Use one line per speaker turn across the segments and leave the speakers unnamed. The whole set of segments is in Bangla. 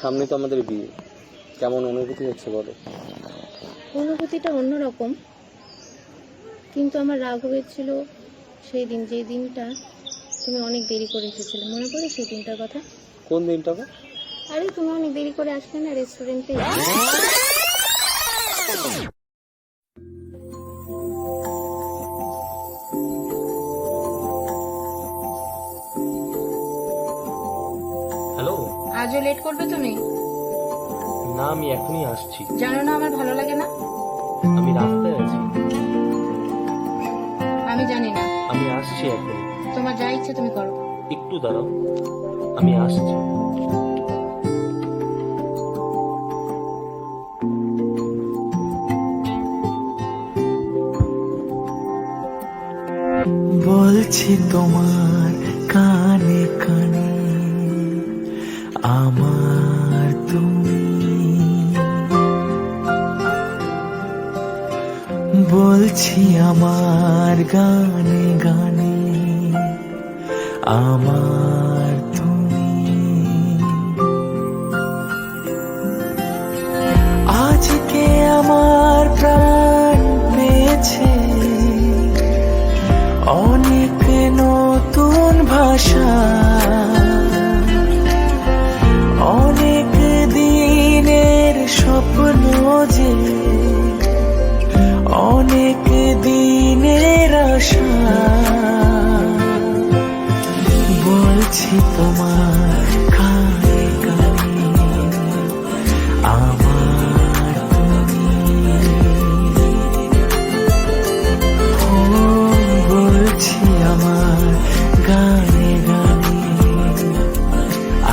সামনে তো আমাদের বিয়ে, কেমন অনুভূতি হচ্ছে বলো?
অনুভূতিটা অন্যরকম, কিন্তু আমার রাগ হয়েছিল সেই দিন, যে দিনটা তুমি অনেক দেরি করে এসেছিলে। মনে পড়ে সেই দিনটার কথা?
কোন দিনটা গো?
আরে তুমি অনেক দেরি করে আসলে না রেস্টুরেন্টে।
হ্যালো।
আজও লেট করবে তুমি?
না, আমি এখনই আসছি।
জানো না আমার ভালো লাগে না?
আমি রাস্তায় আছি।
আমি জানি না।
আমি আসছি এখন।
তোমার যা ইচ্ছে তুমি করো।
একটু দাঁড়াও, আমি আসছি।
বলছি তোমার কানে কানে, আমার তুমি। বলছি আমার গানে গানে, আমার তুমি। আজকে আমার প্রাণ পেয়েছে অনেক নতুন ভাষা, অনেক দিনের স্বপ্ন যে, অনেক দিনের আশা। বলছি তোমার কানে কানে, আমার তুমি। বলছি আমার গানে গানে,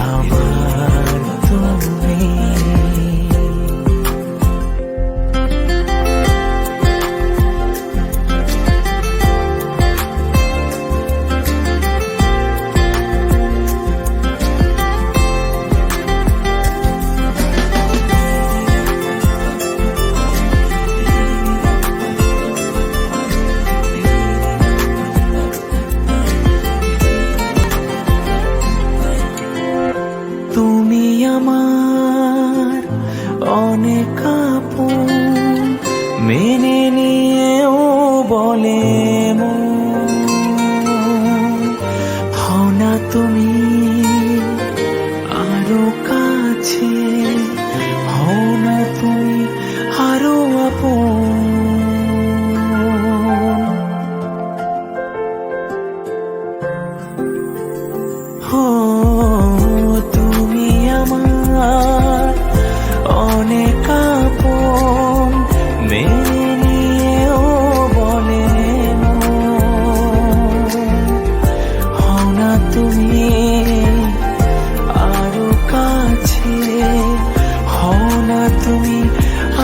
আমার তুমি। তুমি আমার অনেক আপন, মেনে নিয়েও বলে মন। হও না তুমি আরো কাছে, হও না তুমি আরো আপন। তুমি আমার অনেক আপন, মেনে নিয়েও বলে হও না তুমি আরো কাছে, হও না তুমি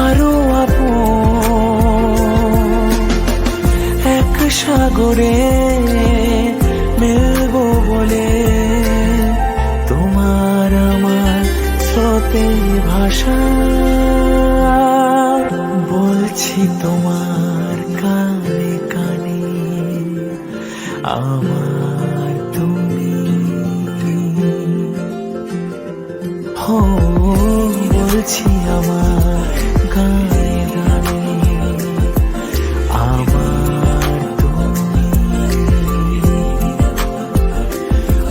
আরো আপন। এক সাগরে মিলবো বলে, তোমার আমার স্রোতে ভাষা। বলছি তোমার কানে কানে, আমার তুমি। হো বলছি আমার গানে গানে, আমার তুমি।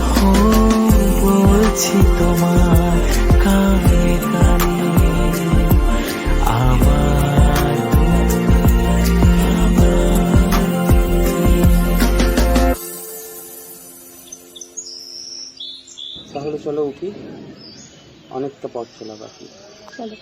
হো বলছি তোমার কানে কানে, আমার তুমি।
তাহলে চলো উঠি, অনেকটা পথ চলা বাকি।
চলো।